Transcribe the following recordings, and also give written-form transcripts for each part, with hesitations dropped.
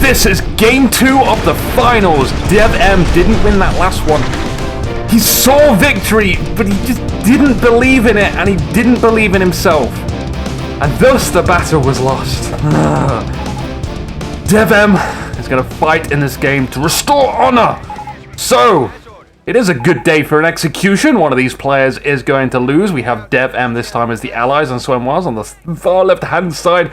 this is game 2 of the finals. Dev M didn't win that last one. He saw victory, but he just didn't believe in it, and he didn't believe in himself. And thus the battle was lost. Dev M is going to fight in this game to restore honor. So, it is a good day for an execution. One of these players is going to lose. We have Dev M this time as the allies, and Swen was on the far left-hand side,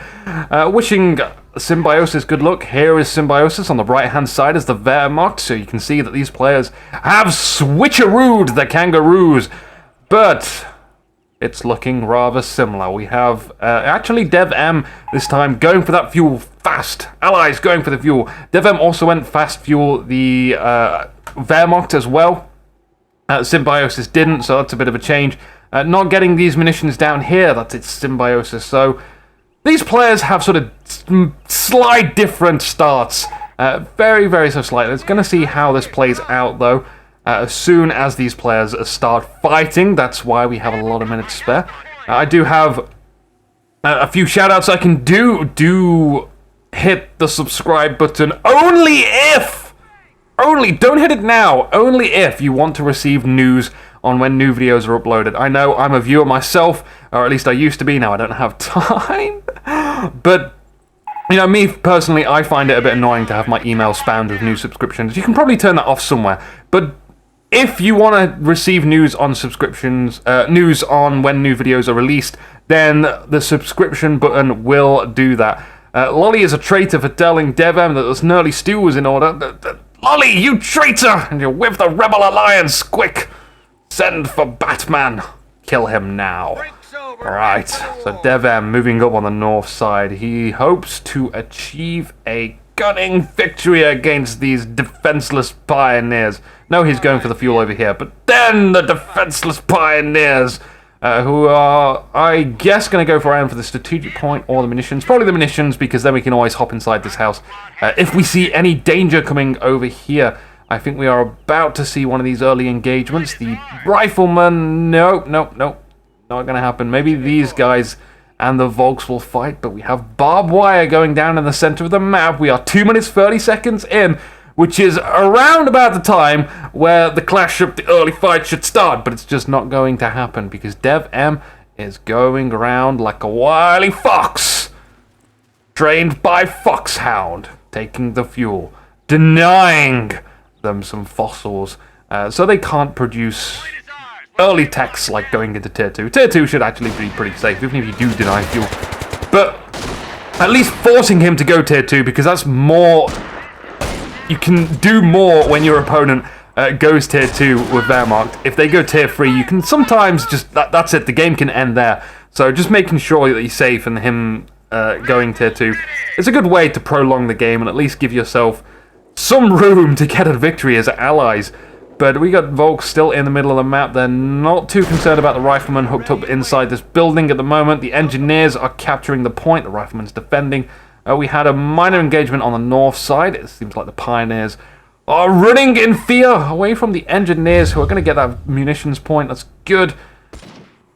wishing Symbiosis good luck. Here is Symbiosis on the right-hand side as the Wehrmacht, so you can see that these players have switcherooed the kangaroos, but it's looking rather similar. We have actually Dev M this time going for that fuel fast. Allies going for the fuel. Dev M also went fast fuel the Wehrmacht as well. Symbiosis didn't, so that's a bit of a change. Not getting these munitions down here, that's its Symbiosis. So these players have sort of slight different starts. Very, very so slightly. It's going to see how this plays out, though. As soon as these players start fighting, that's why we have a lot of minutes spare. I do have a few shout-outs I can do. Do hit the subscribe button only if... Only, don't hit it now, only if you want to receive news on when new videos are uploaded. I know I'm a viewer myself, or at least I used to be, now I don't have time. But, you know, me personally, I find it a bit annoying to have my email spammed with new subscriptions. You can probably turn that off somewhere, but if you want to receive news on subscriptions, news on when new videos are released, then the subscription button will do that. Lolly is a traitor for telling Dev M that this Nurly stew was in order. Lolly, you traitor! And you're with the Rebel Alliance! Quick! Send for Batman! Kill him now. Alright, so Dev M moving up on the north side. He hopes to achieve a gunning victory against these defenseless pioneers. No, he's going for the fuel over here, but then the defenseless pioneers, who are, I guess, going to go for the strategic point or the munitions. Probably the munitions, because then we can always hop inside this house. If we see any danger coming over here, I think we are about to see one of these early engagements. The riflemen, nope, not going to happen. Maybe these guys and the Volks will fight, but we have barbed wire going down in the center of the map. We are 2 minutes 30 seconds in, which is around about the time where the clash of the early fight should start, but it's just not going to happen because Dev M is going around like a wily fox, trained by Foxhound, taking the fuel, denying them some fossils, so they can't produce early techs like going into Tier 2. Tier 2 should actually be pretty safe, even if you do deny fuel. But at least forcing him to go Tier 2, because that's more... You can do more when your opponent goes Tier 2 with Wehrmacht. If they go Tier 3, you can sometimes just... That's it, the game can end there. So just making sure that he's safe and him going Tier 2 is a good way to prolong the game and at least give yourself some room to get a victory as allies. But we got Volks still in the middle of the map. They're not too concerned about the riflemen hooked up inside this building at the moment. The engineers are capturing the point. The riflemen's defending. We had a minor engagement on the north side. It seems like the pioneers are running in fear away from the engineers, who are going to get that munitions point. That's good.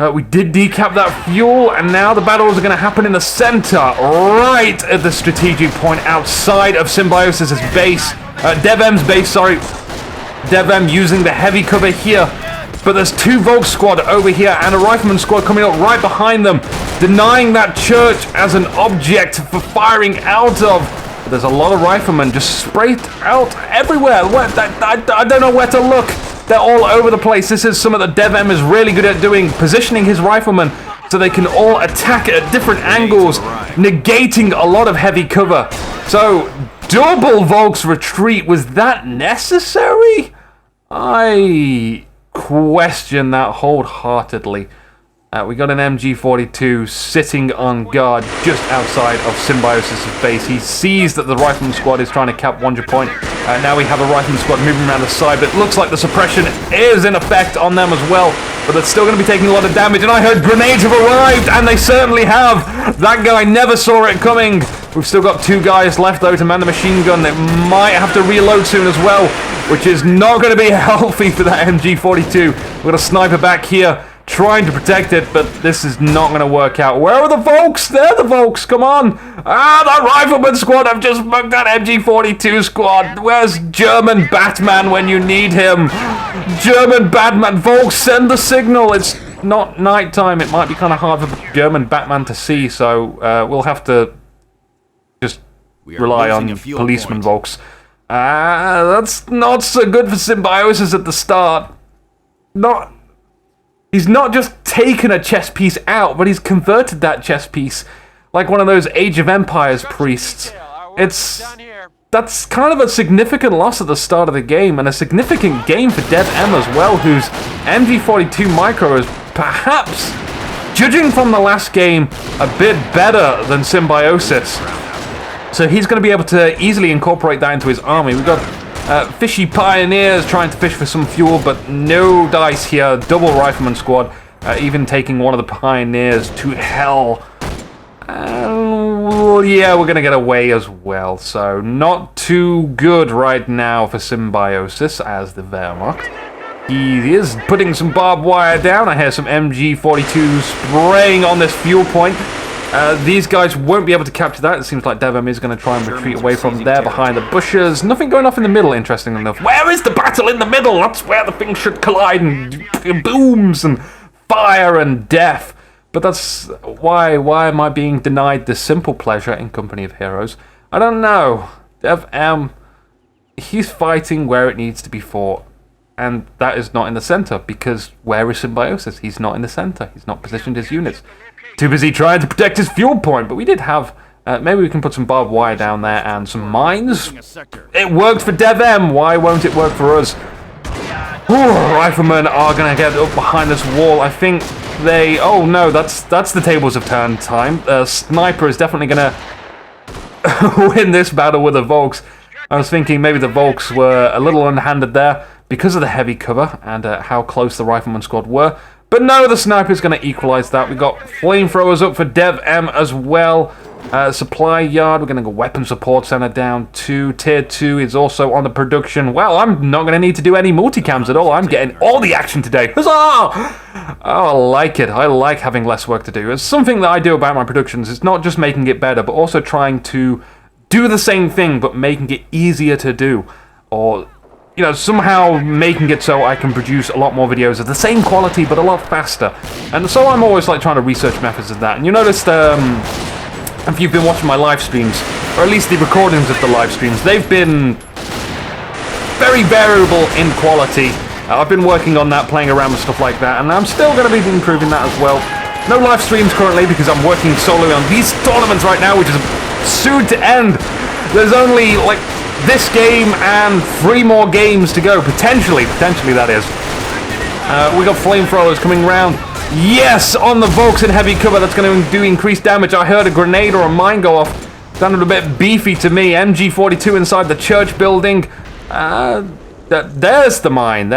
We did decap that fuel, and now the battles are going to happen in the center, right at the strategic point outside of Symbiosis' base. Dev M's base, sorry. Dev M using the heavy cover here, but there's two Volks squad over here and a Rifleman squad coming up right behind them, denying that church as an object for firing out of. But there's a lot of Riflemen just sprayed out everywhere. I don't know where to look. They're all over the place. This is something that Dev M is really good at doing, positioning his Riflemen so they can all attack at different angles, negating a lot of heavy cover. So, double Volks retreat, was that necessary? I question that wholeheartedly. We got an MG42 sitting on guard just outside of Symbiosis' base. He sees that the Rifleman squad is trying to cap Wonder Point. Now we have a Rifleman squad moving around the side, but it looks like the suppression is in effect on them as well. But they're still going to be taking a lot of damage, and I heard grenades have arrived, and they certainly have. That guy never saw it coming. We've still got two guys left, though, to man the machine gun. They might have to reload soon as well, which is not going to be healthy for that MG42. We've got a sniper back here, trying to protect it, but this is not going to work out. Where are the Volks? They're the Volks, come on! The Rifleman squad have just mugged that MG42 squad. Where's German Batman when you need him? German Batman, Volks, send the signal. It's not nighttime. It might be kind of hard for German Batman to see, so we'll have to just rely on policeman Volks. That's not so good for Symbiosis at the start. He's not just taken a chess piece out, but he's converted that chess piece like one of those Age of Empires priests. That's kind of a significant loss at the start of the game, and a significant gain for Dev M as well, whose MG42 Micro is perhaps, judging from the last game, a bit better than Symbiosis. So he's going to be able to easily incorporate that into his army. We've got fishy pioneers trying to fish for some fuel, but no dice here. Double Rifleman squad, even taking one of the pioneers to hell. Well, yeah, we're going to get away as well. So not too good right now for Symbiosis as the Wehrmacht. He is putting some barbed wire down. I hear some MG42 spraying on this fuel point. These guys won't be able to capture that. It seems like Devem is going to try and retreat away from there behind the bushes. Nothing going off in the middle, interestingly enough. Where is the battle in the middle? That's where the things should collide, and booms and fire and death. But that's why am I being denied this simple pleasure in company of heroes? I don't know. Dev M, he's fighting where it needs to be fought. And that is not in the center, because where is Symbiosis? He's not in the center. He's not positioned his units. Too busy trying to protect his fuel point, but we did have... maybe we can put some barbed wire down there and some mines. It worked for Dev M. Why won't it work for us? Ooh, Riflemen are going to get up behind this wall. I think they... Oh, no, that's the tables have turned time. Sniper is definitely going to win this battle with the Volks. I was thinking maybe the Volks were a little underhanded there because of the heavy cover and how close the Rifleman squad were. But no, the sniper is going to equalize that. We've got flamethrowers up for Dev M as well. Supply yard, we're going to go weapon support center down to tier 2 is also on the production. Well, I'm not going to need to do any multicams at all. I'm getting all the action today. Huzzah! Oh, I like it. I like having less work to do. It's something that I do about my productions. It's not just making it better, but also trying to do the same thing, but making it easier to do. Or... you know, somehow making it so I can produce a lot more videos of the same quality, but a lot faster. And so I'm always like trying to research methods of that. And you noticed, if you've been watching my live streams, or at least the recordings of the live streams, they've been very variable in quality. I've been working on that, playing around with stuff like that, and I'm still going to be improving that as well. No live streams currently because I'm working solely on these tournaments right now, which is soon to end. There's only, like, this game and 3 more games to go, potentially that is. We got flamethrowers coming round. Yes, on the Volks in heavy cover, that's going to do increased damage. I heard a grenade or a mine go off. Sounded a bit beefy to me. MG42 inside the church building. There's the mine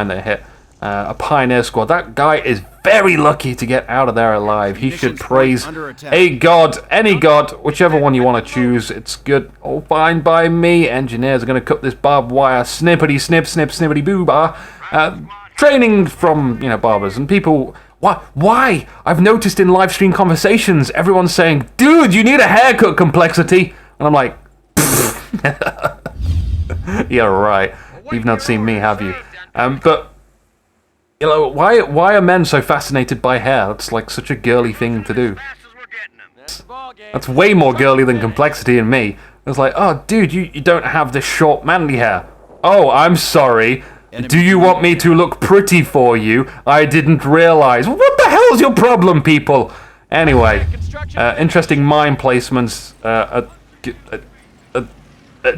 they hit. A pioneer squad. That guy is very lucky to get out of there alive. He should praise a god, any god, whichever one you want to choose. It's good, all fine by me. Engineers are going to cut this barbed wire, snippity snip, snip, snippity boo bar. Training from, you know, barbers and people. Why? I've noticed in live stream conversations, everyone's saying, "Dude, you need a haircut, Complexity," and I'm like, "Yeah, right. You've not seen me, have you?" But. You know, why are men so fascinated by hair? That's like such a girly thing to do. That's way more girly than Complexity and me. It's like, oh, dude, you don't have this short manly hair. Oh, I'm sorry. Do you want me to look pretty for you? I didn't realize. What the hell is your problem, people? Anyway, interesting mine placements.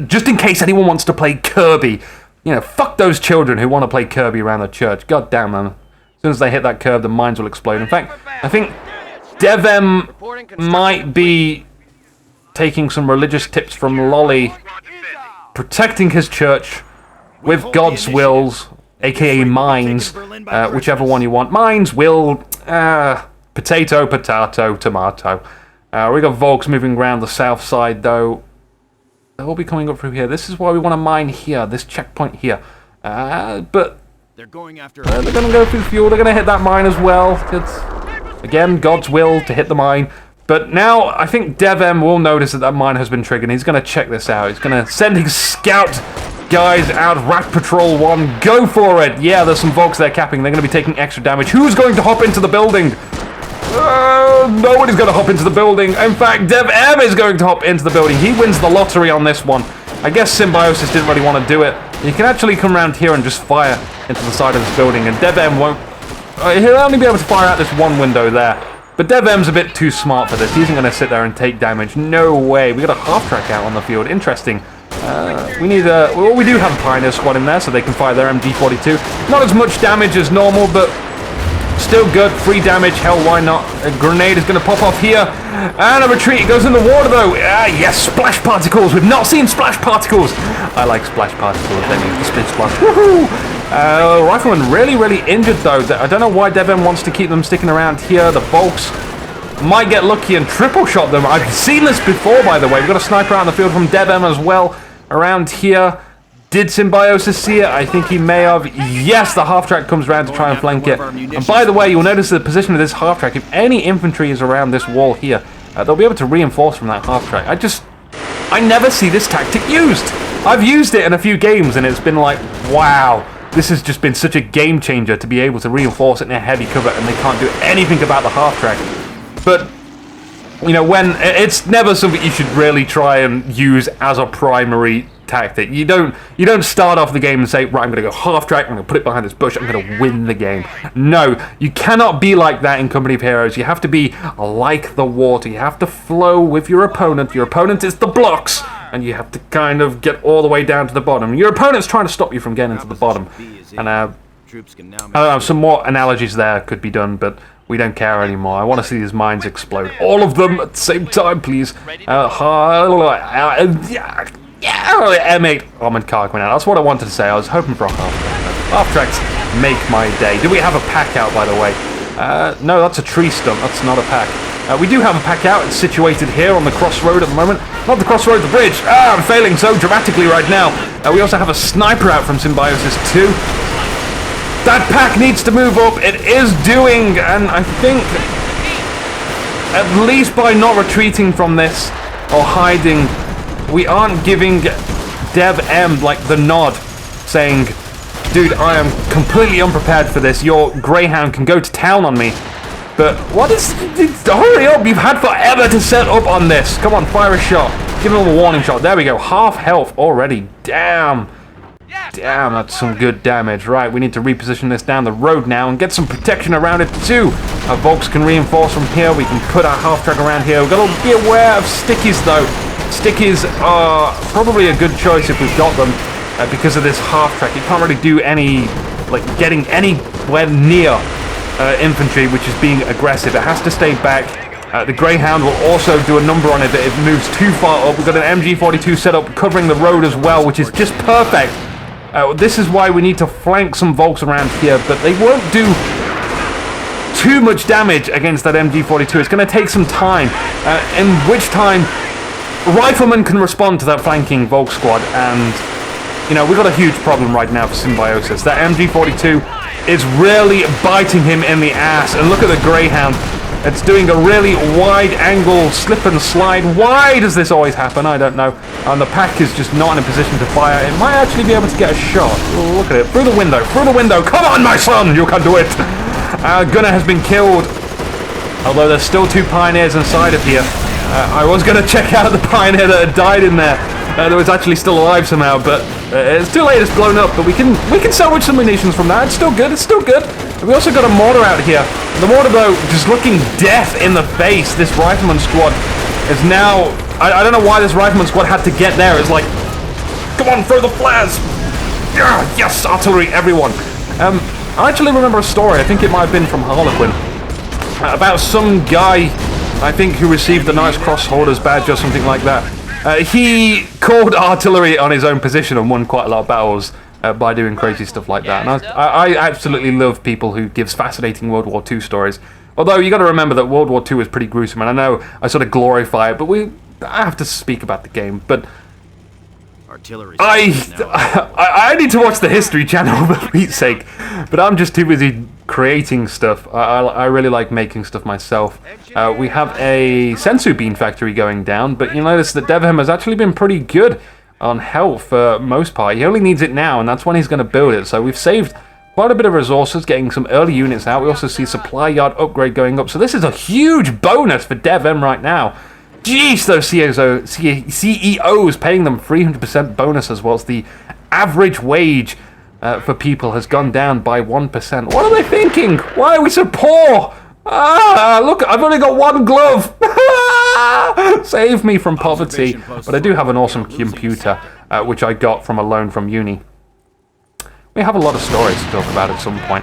Just in case anyone wants to play Kirby. You know, fuck those children who want to play Kirby around the church. God damn them. As soon as they hit that curve, the mines will explode. In fact, I think Devem might be taking some religious tips from Lolly, protecting his church with God's wills, aka mines, whichever one you want. Mines, will, potato, potato, tomato. We got Volks moving around the south side, though. They'll be coming up through here. This is why we want to mine here, this checkpoint here. But They're going after. They're going to go through fuel. They're going to hit that mine as well. It's, again, God's will to hit the mine. But now, I think DevM will notice that that mine has been triggered. He's going to check this out. He's going to send his scout guys out. Rat Patrol 1, go for it. Yeah, there's some Volks there capping. They're going to be taking extra damage. Who's going to hop into the building? Nobody's going to hop into the building. In fact, DevM is going to hop into the building. He wins the lottery on this one. I guess Symbiosis didn't really want to do it. You can actually come around here and just fire into the side of this building, and DevM won't... he'll only be able to fire out this one window there. But DevM's a bit too smart for this. He isn't going to sit there and take damage. No way. We got a half-track out on the field. Interesting. We need a... Well, we do have a Pioneer squad in there, so they can fire their MG42. Not as much damage as normal, but still good. Free damage. Hell, why not? A grenade is going to pop off here. And a retreat. It goes in the water, though. Yes, splash particles. We've not seen splash particles. I like splash particles. They need the split splash. Woohoo! Rifleman really injured, though. I don't know why DevM wants to keep them sticking around here. The Volks might get lucky and triple shot them. I've seen this before, by the way. We've got a sniper out on the field from DevM as well around here. Did Symbiosis see it? I think he may have. Yes, the half-track comes around to try and flank it. And by the way, you'll notice the position of this half-track. If any infantry is around this wall here, they'll be able to reinforce from that half-track. I never see this tactic used. I've used it in a few games, and it's been like, wow. This has just been such a game changer to be able to reinforce it in a heavy cover, and they can't do anything about the half-track. But, you know, it's never something you should really try and use as a primary tactic. You don't start off the game and say, right, I'm going to go half-track, I'm going to put it behind this bush, I'm going to win the game. No, you cannot be like that in Company of Heroes. You have to be like the water. You have to flow with your opponent. Your opponent is the blocks, and you have to kind of get all the way down to the bottom. Your opponent's trying to stop you from getting to the bottom. And I don't know, some more analogies there could be done, but we don't care anymore. I want to see these mines explode. All of them at the same time, please. M8 armored car coming out. That's what I wanted to say. I was hoping for a half-tracks make my day. Do we have a pack out, by the way? No, that's a tree stump. That's not a pack. We do have a pack out. It's situated here on the crossroad at the moment. Not the crossroad, the bridge. I'm failing so dramatically right now. We also have a sniper out from Symbiosis 2. That pack needs to move up. It is doing, and I think, at least by not retreating from this or hiding, we aren't giving DevM like the nod, saying, dude, I am completely unprepared for this. Your Greyhound can go to town on me. But what is... Hurry up, you've had forever to set up on this. Come on, fire a shot. Give him a warning shot. There we go, half health already. Damn. Damn, that's some good damage. Right, we need to reposition this down the road now and get some protection around it too. Our Volks can reinforce from here. We can put our half-track around here. We've got to be aware of stickies though. Stickies are probably a good choice if we've got them because of this half-track. You can't really do any, like, getting anywhere near infantry, which is being aggressive. It has to stay back. The Greyhound will also do a number on it if it moves too far up. We've got an MG42 set up covering the road as well, which is just perfect. This is why we need to flank some Volks around here, but they won't do too much damage against that MG42. It's going to take some time, in which time Rifleman can respond to that flanking Volk squad, and, you know, we've got a huge problem right now for Symbiosis. That MG42 is really biting him in the ass, and look at the Greyhound. It's doing a really wide-angle slip and slide. Why does this always happen? I don't know. And the pack is just not in a position to fire. It might actually be able to get a shot. Oh, look at it. Through the window. Through the window. Come on, my son. You can do it. Gunner has been killed. Although there's still two Pioneers inside of here. I was going to check out the Pioneer that had died in there. That was actually still alive somehow, but it's too late. It's blown up. But we can salvage some munitions from that. It's still good. It's still good. We also got a mortar out here. The mortar, though, just looking death in the face. This Rifleman squad is now... I don't know why this Rifleman squad had to get there. It's like, come on, throw the flares. Yes, artillery, everyone. I actually remember a story. I think it might have been from Harlequin. About some guy, I think, who received the Knight's Cross Holders badge or something like that. He called artillery on his own position and won quite a lot of battles by doing crazy stuff like that. And I absolutely love people who gives fascinating World War II stories. Although you got to remember that World War II was pretty gruesome, and I know I sort of glorify it, but I have to speak about the game. But Artillery. I need to watch the History Channel for Pete's sake, but I'm just too busy creating stuff. I really like making stuff myself. We have a sensu bean factory going down, but you notice that Devham has actually been pretty good on health for most part. He only needs it now, and that's when he's going to build it. So we've saved quite a bit of resources, getting some early units out. We also see supply yard upgrade going up. So this is a huge bonus for Devm right now. Jeez, those CEOs paying them 300% bonuses, whilst the average wage for people has gone down by 1%. What are they thinking? Why are we so poor? Ah, look, I've only got one glove. Save me from poverty. But I do have an awesome computer, which I got from a loan from uni. We have a lot of stories to talk about at some point.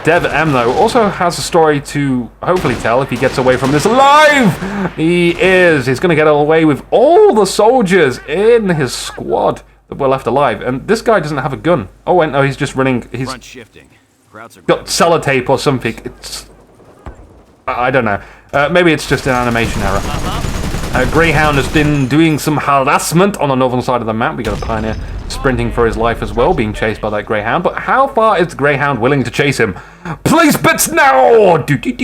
Dev M, though, also has a story to hopefully tell if he gets away from this alive! He's going to get away with all the soldiers in his squad that were left alive. And this guy doesn't have a gun. Oh, wait, no, he's just running. He's got sellotape or something. It's... I don't know. Maybe it's just an animation error. Greyhound has been doing some harassment on the northern side of the map. We got a pioneer sprinting for his life as well, being chased by that Greyhound. But how far is the Greyhound willing to chase him? Place bets now! Place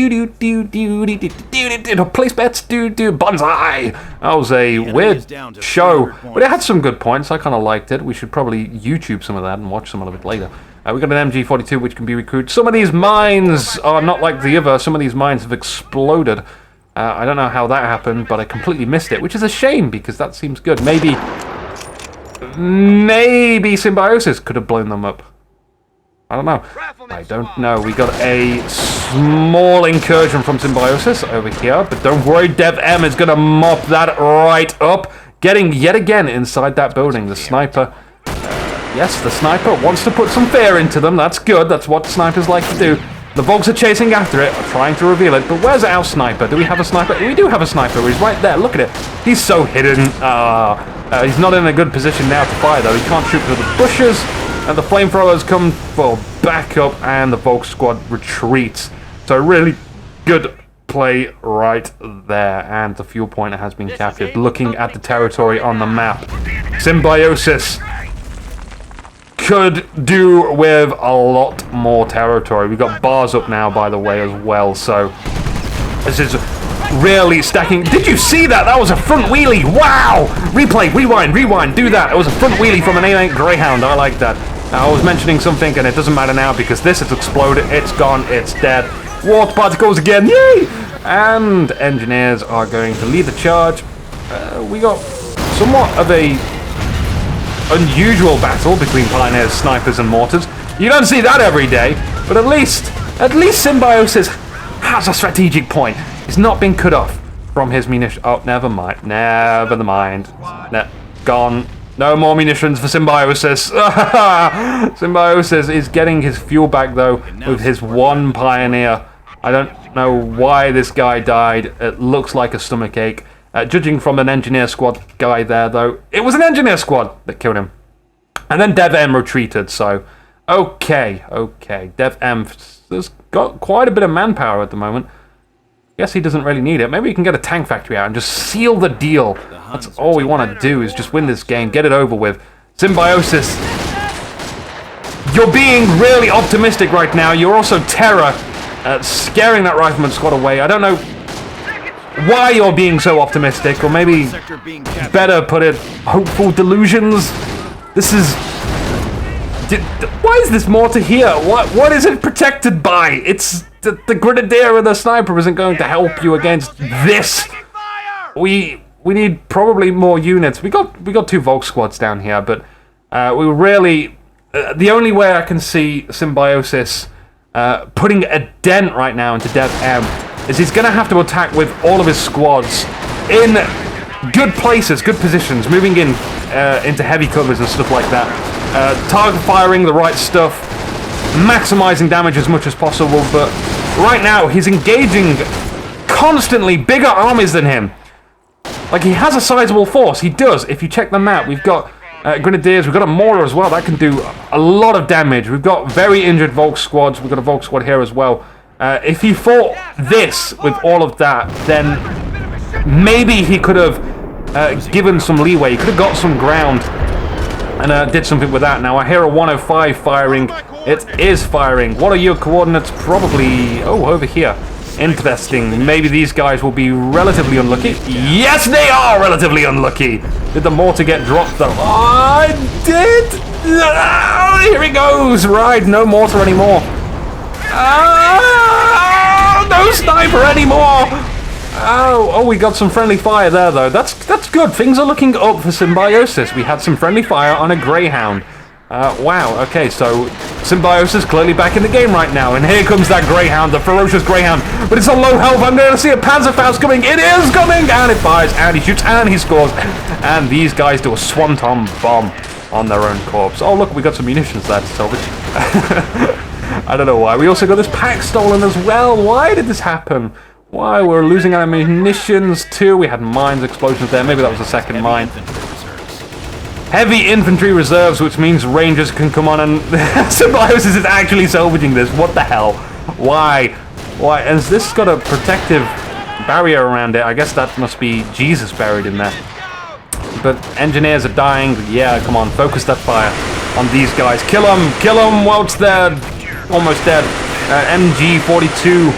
bets, bonsai! That was a weird show, but it had some good points. I kind of liked it. We should probably YouTube some of that and watch some of it later. We got an MG42 which can be recruited. Some of these mines are not like the other. Some of these mines have exploded. I don't know how that happened, but I completely missed it, which is a shame because that seems good. Maybe Symbiosis could have blown them up. I don't know. I don't know. We got a small incursion from Symbiosis over here, but don't worry, Dev M is going to mop that right up. Getting yet again inside that building. The sniper... yes, the sniper wants to put some fear into them. That's good. That's what snipers like to do. The Vogs are chasing after it, trying to reveal it, but where's our sniper? Do we have a sniper? We do have a sniper. He's right there. Look at it. He's so hidden. He's not in a good position now to fire, though. He can't shoot through the bushes, and the flamethrowers come for backup, and the Vog squad retreats. So really good play right there, and the fuel point has been captured. Looking at the territory on the map, Symbiosis could do with a lot more territory. We've got bars up now, by the way, as well, so this is really stacking. Did you see that? That was a front wheelie. Wow! Replay, rewind, do that. It was a front wheelie from an A8 Greyhound. I like that. I was mentioning something, and it doesn't matter now because this has exploded. It's gone. It's dead. Warp particles again. Yay! And engineers are going to lead the charge. We got somewhat of a unusual battle between pioneers, snipers, and mortars. You don't see that every day, but at least Symbiosis has a strategic point. He's not been cut off from his munitions. Oh, never mind. Gone. No more munitions for Symbiosis. Symbiosis is getting his fuel back, though, with his one pioneer. I don't know why this guy died. It looks like a stomachache. Judging from an engineer squad guy there, though, it was an engineer squad that killed him. And then Dev M retreated, so... Okay. Dev M has got quite a bit of manpower at the moment. Guess he doesn't really need it. Maybe he can get a tank factory out and just seal the deal. That's all we want to do, is just win this game, get it over with. Symbiosis, you're being really optimistic right now. You're also terror, scaring that rifleman squad away. I don't know why you're being so optimistic, or maybe better put it, hopeful delusions. This is... why is this mortar here? What is it protected by? It's the grenadier and the sniper isn't going to help you against this. We need probably more units. We got two Volk squads down here, but we really... the only way I can see Symbiosis putting a dent right now into Dev M is he's going to have to attack with all of his squads in good places, good positions, moving in into heavy covers and stuff like that. Target firing the right stuff, maximizing damage as much as possible, but right now he's engaging constantly bigger armies than him. Like, he has a sizable force. He does. If you check the map, we've got grenadiers, we've got a mortar as well. That can do a lot of damage. We've got very injured Volk squads. We've got a Volk squad here as well. If he fought this with all of that, then maybe he could have given some leeway. He could have got some ground. and did something with that. Now I hear a 105 firing. It is firing. What are your coordinates? Probably, oh, over here. Interesting. Maybe these guys will be relatively unlucky. Yes, they are relatively unlucky. Did the mortar get dropped though? Oh, I did. Oh, here he goes. Right, no mortar anymore. No sniper anymore. Oh, we got some friendly fire there though. That's good. Things are looking up for Symbiosis. We had some friendly fire on a Greyhound. Wow, okay, so Symbiosis clearly back in the game right now, and here comes that Greyhound, the ferocious Greyhound, but it's on low health. I'm going to see a Panzerfaust coming. It is coming, and it fires, and he shoots, and he scores, and these guys do a swanton bomb on their own corpse. Oh, look, we got some munitions there to salvage. I don't know why. We also got this pack stolen as well. Why did this happen? Why? We're losing our munitions too. We had mines explosions there. Maybe that was the second mine. Heavy infantry reserves, which means rangers can come on and... Symbiosis is actually salvaging this. What the hell? Why? Why? Has this got a protective barrier around it? I guess that must be Jesus buried in there. But engineers are dying. Yeah, come on. Focus that fire on these guys. Kill them! Kill them while it's dead. Almost dead. MG42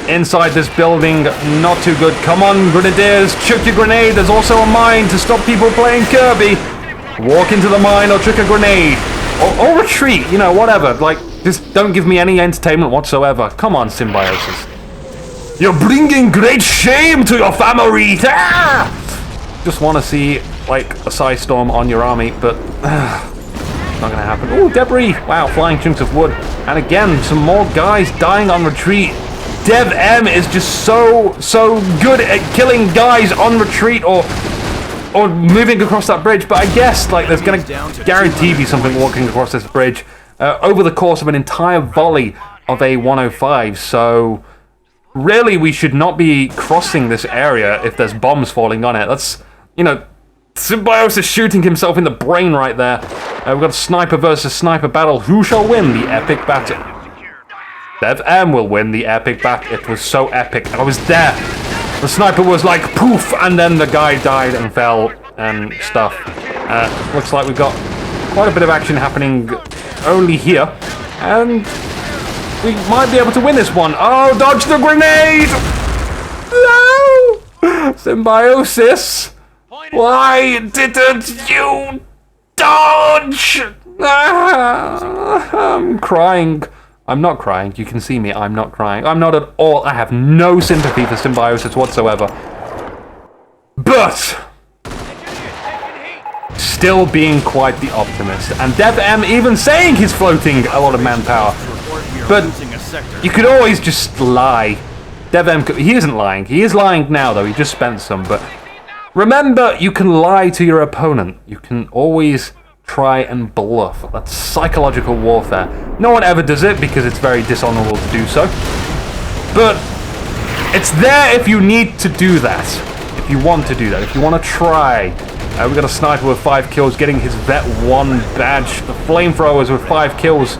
inside this building. Not too good. Come on, grenadiers. Chuck your grenade. There's also a mine to stop people playing Kirby. Walk into the mine or chuck a grenade. Or retreat, you know, whatever. Like, just don't give me any entertainment whatsoever. Come on, Symbiosis. You're bringing great shame to your family. Ah! Just want to see, like, a Psystorm on your army, but... not gonna happen. Ooh, debris. Wow, flying chunks of wood. And again, some more guys dying on retreat. Dev M is just so good at killing guys on retreat or moving across that bridge, but I guess like there's gonna guarantee be something walking across this bridge over the course of an entire volley of a 105, so really we should not be crossing this area if there's bombs falling on it. That's, you know, Symbiosis shooting himself in the brain right there. We've got a sniper versus sniper battle. Who shall win the epic battle? Dev M will win the epic battle. It was so epic. I was there. The sniper was like poof, and then the guy died and fell and stuff. Looks like we've got quite a bit of action happening only here, and we might be able to win this one. Oh, dodge the grenade! No! Symbiosis! Why didn't you dodge? I'm crying. I'm not crying. You can see me. I'm not crying. I'm not at all. I have no sympathy for Symbiosis whatsoever. But still being quite the optimist. And Dev M even saying he's floating a lot of manpower. But you could always just lie. Dev M, he isn't lying. He is lying now, though. He just spent some. But remember, you can lie to your opponent. You can always try and bluff. That's psychological warfare. No one ever does it because it's very dishonorable to do so. But it's there if you need to do that. If you want to do that. If you want to try. We've got a sniper with 5 kills getting his Vet 1 badge. The flamethrowers with 5 kills.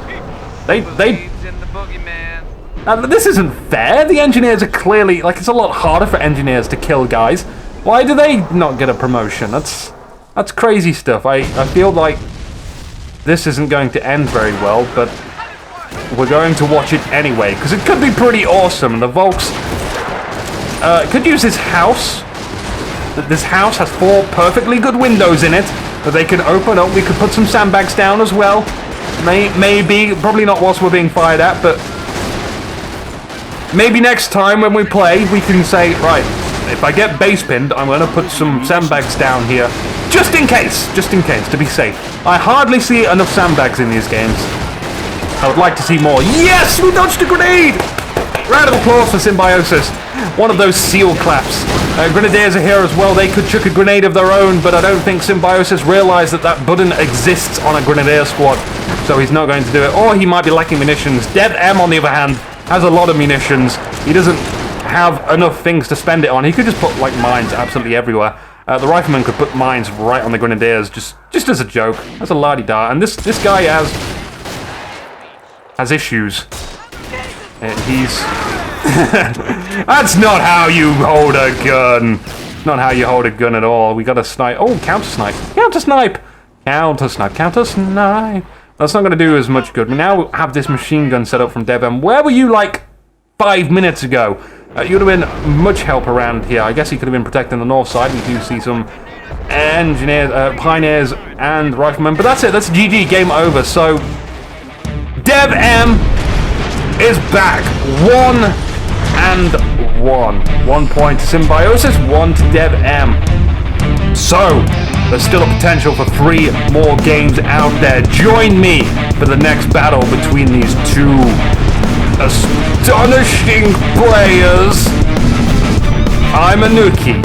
This isn't fair. The engineers are clearly... Like, it's a lot harder for engineers to kill guys. Why do they not get a promotion? That's crazy stuff. I feel like this isn't going to end very well, but we're going to watch it anyway, because it could be pretty awesome. The Volks could use this house. This house has 4 perfectly good windows in it that they can open up. We could put some sandbags down as well. Maybe, probably not whilst we're being fired at, but maybe next time when we play, we can say, right, if I get base pinned, I'm going to put some sandbags down here. Just in case, to be safe. I hardly see enough sandbags in these games. I would like to see more. Yes, we dodged a grenade! Round of applause for Symbiosis. One of those seal claps. Grenadiers are here as well. They could chuck a grenade of their own, but I don't think Symbiosis realized that that button exists on a Grenadier squad. So he's not going to do it. Or he might be lacking munitions. Dev M, on the other hand, has a lot of munitions. He doesn't have enough things to spend it on. He could just put, like, mines absolutely everywhere. The Rifleman could put mines right on the Grenadiers, just as a joke. That's a la-di-da. And this guy has issues. He's... That's not how you hold a gun. Not how you hold a gun at all. We got to snipe. Oh, counter-snipe. Counter-snipe! Counter snipe, counter snipe. That's not going to do as much good. We now have this machine gun set up from DevM. Where were you like 5 minutes ago? You would have been much help around here. I guess he could have been protecting the north side. We do see some engineers, pioneers, and riflemen. But that's it. That's GG. Game over. So DevM is back. 1-1. 1 point to Symbiosis, 1 to DevM. So there's still a potential for 3 more games out there. Join me for the next battle between these two astonishing players. I'm Inuki.